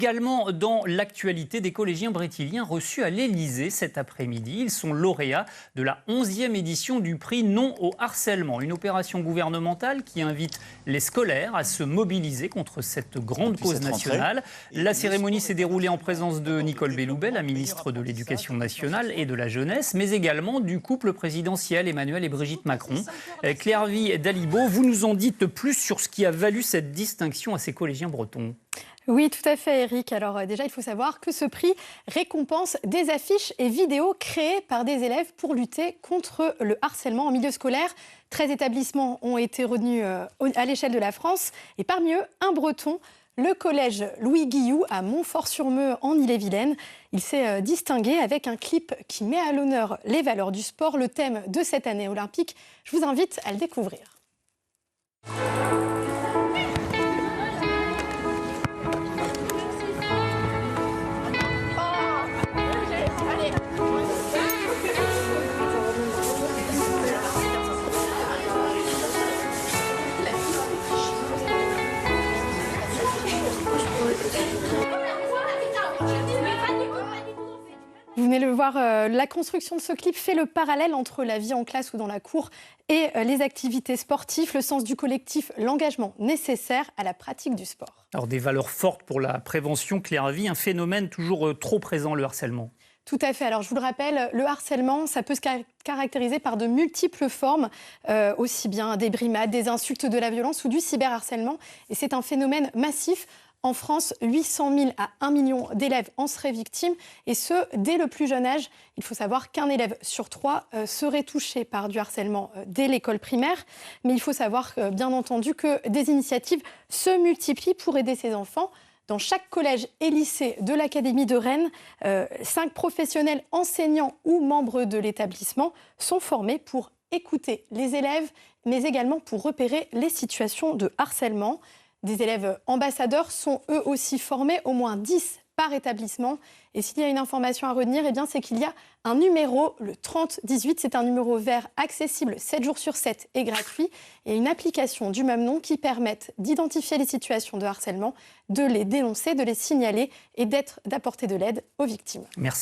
Également dans l'actualité, des collégiens brétiliens reçus à l'Élysée cet après-midi. Ils sont lauréats de la 11e édition du prix Non au harcèlement. Une opération gouvernementale qui invite les scolaires à se mobiliser contre cette grande cause nationale. La cérémonie s'est déroulée en présence de Nicole Belloubet, la ministre de l'Éducation nationale et de la jeunesse, mais également du couple présidentiel Emmanuel et Brigitte Macron. Claire-Vie Dalibo, vous nous en dites plus sur ce qui a valu cette distinction à ces collégiens bretons. Oui, tout à fait, Eric. Alors déjà, il faut savoir que ce prix récompense des affiches et vidéos créées par des élèves pour lutter contre le harcèlement en milieu scolaire. 13 établissements ont été retenus à l'échelle de la France et parmi eux, un breton, le collège Louis Guilloux à Montfort-sur-Meux en Ille-et-Vilaine. Il s'est distingué avec un clip qui met à l'honneur les valeurs du sport, le thème de cette année olympique. Je vous invite à le découvrir. Vous venez le voir, la construction de ce clip fait le parallèle entre la vie en classe ou dans la cour et les activités sportives, le sens du collectif, l'engagement nécessaire à la pratique du sport. Alors des valeurs fortes pour la prévention, Claire-Vie, un phénomène toujours trop présent, le harcèlement. Tout à fait. Alors, je vous le rappelle, le harcèlement, ça peut se caractériser par de multiples formes, aussi bien des brimades, des insultes, de la violence ou du cyberharcèlement. Et c'est un phénomène massif. En France, 800 000 à 1 million d'élèves en seraient victimes, et ce, dès le plus jeune âge. Il faut savoir qu'un élève sur 3 serait touché par du harcèlement dès l'école primaire. Mais il faut savoir, bien entendu, que des initiatives se multiplient pour aider ces enfants. Dans chaque collège et lycée de l'Académie de Rennes, 5 professionnels enseignants ou membres de l'établissement sont formés pour écouter les élèves, mais également pour repérer les situations de harcèlement. Des élèves ambassadeurs sont eux aussi formés, au moins 10 par établissement. Et s'il y a une information à retenir, eh bien, c'est qu'il y a un numéro, le 3018. C'est un numéro vert accessible 7 jours sur 7 et gratuit. Et une application du même nom qui permette d'identifier les situations de harcèlement, de les dénoncer, de les signaler et d'apporter de l'aide aux victimes. Merci.